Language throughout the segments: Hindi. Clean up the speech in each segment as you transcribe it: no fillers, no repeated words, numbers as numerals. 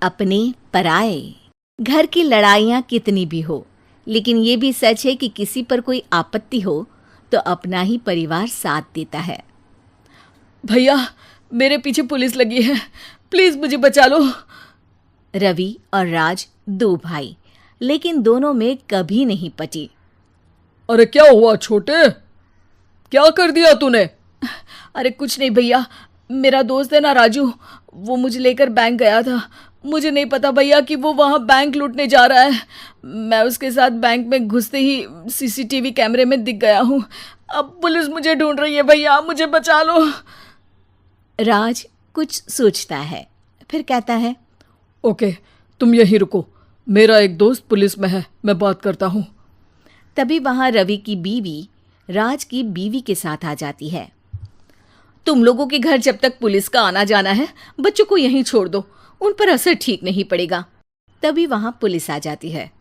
अपने पराए। घर की लड़ाइयाँ कितनी भी हो, लेकिन ये भी सच है कि किसी पर कोई आपत्ति हो तो अपना ही परिवार साथ देता है। भैया, मेरे पीछे पुलिस लगी है, प्लीज मुझे बचा लो। रवि और राज दो भाई, लेकिन दोनों में कभी नहीं पटी। अरे क्या हुआ छोटे, क्या कर दिया तूने? अरे कुछ नहीं भैया, मेरा दोस्त है ना राजू, वो मुझे लेकर बैंक गया था। मुझे नहीं पता भैया कि वो वहाँ बैंक लूटने जा रहा है। मैं उसके साथ बैंक में घुसते ही सीसीटीवी कैमरे में दिख गया हूँ। अब पुलिस मुझे ढूंढ रही है भैया, मुझे बचा लो। राज कुछ सोचता है, फिर कहता है, ओके, तुम यहीं रुको, मेरा एक दोस्त पुलिस में है, मैं बात करता हूँ। तभी वहां रवि की बीवी राज की बीवी के साथ आ जाती है। तुम लोगों के घर जब तक पुलिस का आना जाना है, बच्चों को यहीं छोड़ दो, उन पर असर ठीक नहीं पड़ेगा। तभी वहां पुलिस आ जाती है।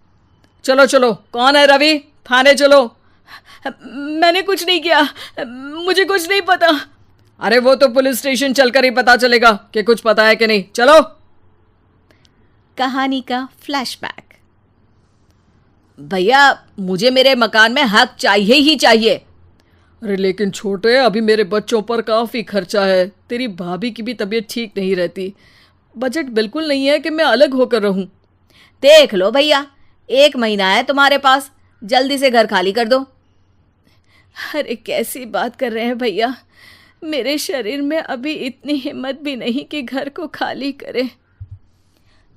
चलो चलो, कौन है रवि, थाने चलो। मैंने कुछ नहीं किया, मुझे कुछ नहीं पता। अरे वो तो पुलिस स्टेशन चलकर ही पता चलेगा कि कुछ पता है कि नहीं, चलो। कहानी का फ्लैशबैक। भैया, मुझे मेरे मकान में हक चाहिए ही चाहिए। अरे लेकिन छोटे, अभी मेरे बच्चों पर काफ़ी खर्चा है, तेरी भाभी की भी तबीयत ठीक नहीं रहती, बजट बिल्कुल नहीं है कि मैं अलग होकर रहूं। देख लो भैया, 1 महीना है तुम्हारे पास, जल्दी से घर खाली कर दो। अरे कैसी बात कर रहे हैं भैया, मेरे शरीर में अभी इतनी हिम्मत भी नहीं कि घर को खाली करे।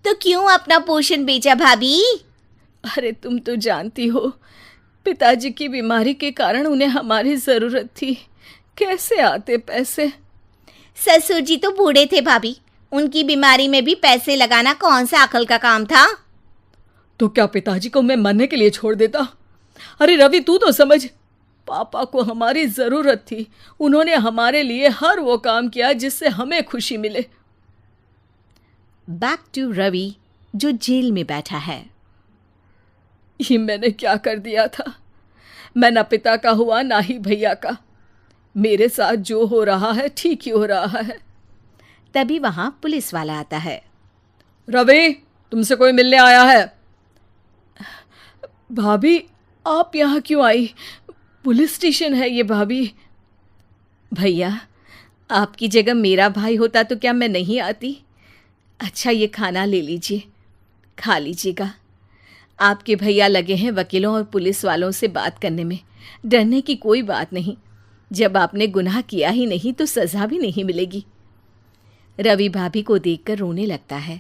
तो क्यों अपना पोषण बेचा भाभी? अरे तुम तो जानती हो, पिताजी की बीमारी के कारण उन्हें हमारी ज़रूरत थी, कैसे आते पैसे। ससुर जी तो बूढ़े थे भाभी, उनकी बीमारी में भी पैसे लगाना कौन सा अकल का काम था? तो क्या पिताजी को मैं मरने के लिए छोड़ देता? अरे रवि, तू तो समझ, पापा को हमारी ज़रूरत थी, उन्होंने हमारे लिए हर वो काम किया जिससे हमें खुशी मिले। बैक टू रवि, जो जेल में बैठा है। ये मैंने क्या कर दिया था? मैं ना पिता का हुआ ना ही भैया का। मेरे साथ जो हो रहा है ठीक ही हो रहा है। तभी वहां पुलिस वाला आता है। रवि, तुमसे कोई मिलने आया है। भाभी, आप यहाँ क्यों आई? पुलिस स्टेशन है ये भाभी। भैया, आपकी जगह मेरा भाई होता तो क्या मैं नहीं आती? अच्छा, ये खाना ले लीजिए, खा लीजिएगा। आपके भैया लगे हैं वकीलों और पुलिस वालों से बात करने में, डरने की कोई बात नहीं। जब आपने गुनाह किया ही नहीं तो सज़ा भी नहीं मिलेगी। रवि भाभी को देखकर रोने लगता है।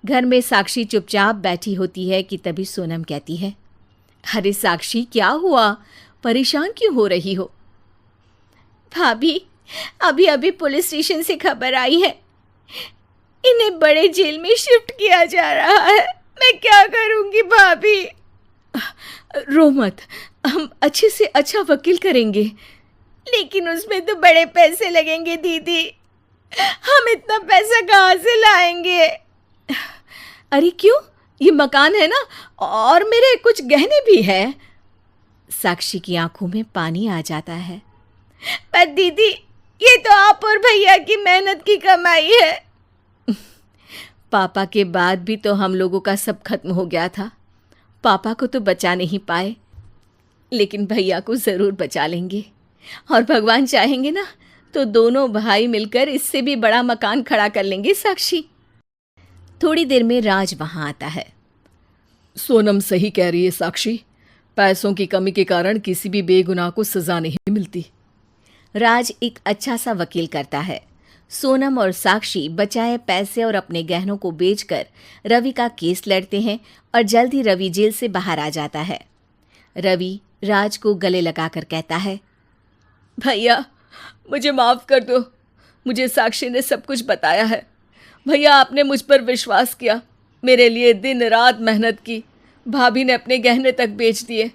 घर में साक्षी चुपचाप बैठी होती है कि तभी सोनम कहती है, अरे साक्षी, क्या हुआ? परेशान क्यों हो रही हो? भाभी, अभी अभी पुलिस स्टेशन से खबर आई है, इन्हें बड़े जेल में शिफ्ट किया जा रहा है। मैं क्या करूंगी भाभी? रो मत, हम अच्छे से अच्छा वकील करेंगे। लेकिन उसमें तो बड़े पैसे लगेंगे दीदी, हम इतना पैसा कहाँ से लाएंगे? अरे क्यों, ये मकान है ना, और मेरे कुछ गहने भी है। साक्षी की आंखों में पानी आ जाता है। पर दीदी, ये तो आप और भैया की मेहनत की कमाई है। पापा के बाद भी तो हम लोगों का सब खत्म हो गया था। पापा को तो बचा नहीं पाए, लेकिन भैया को ज़रूर बचा लेंगे, और भगवान चाहेंगे ना तो दोनों भाई मिलकर इससे भी बड़ा मकान खड़ा कर लेंगे। साक्षी। थोड़ी देर में राज वहाँ आता है। सोनम सही कह रही है साक्षी, पैसों की कमी के कारण किसी भी बेगुनाह को सज़ा नहीं मिलती। राज एक अच्छा सा वकील करता है। सोनम और साक्षी बचाए पैसे और अपने गहनों को बेचकर रवि का केस लड़ते हैं और जल्द ही रवि जेल से बाहर आ जाता है। रवि राज को गले लगाकर कहता है, भैया मुझे माफ़ कर दो, मुझे साक्षी ने सब कुछ बताया है। भैया, आपने मुझ पर विश्वास किया, मेरे लिए दिन रात मेहनत की, भाभी ने अपने गहने तक बेच दिए।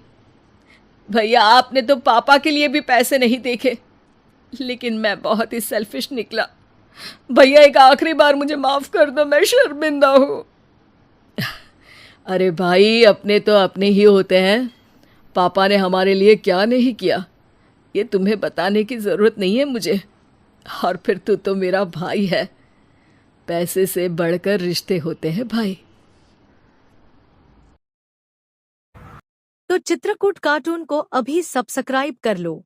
भैया, आपने तो पापा के लिए भी पैसे नहीं देखे, लेकिन मैं बहुत ही सेल्फिश निकला। भैया, एक आखिरी बार मुझे माफ़ कर दो, मैं शर्मिंदा हूँ। अरे भाई, अपने तो अपने ही होते हैं, पापा ने हमारे लिए क्या नहीं किया ये तुम्हें बताने की ज़रूरत नहीं है मुझे। और फिर तू तो मेरा भाई है। पैसे से बढ़कर रिश्ते होते हैं भाई। तो चित्रकूट कार्टून को अभी सब्सक्राइब कर लो।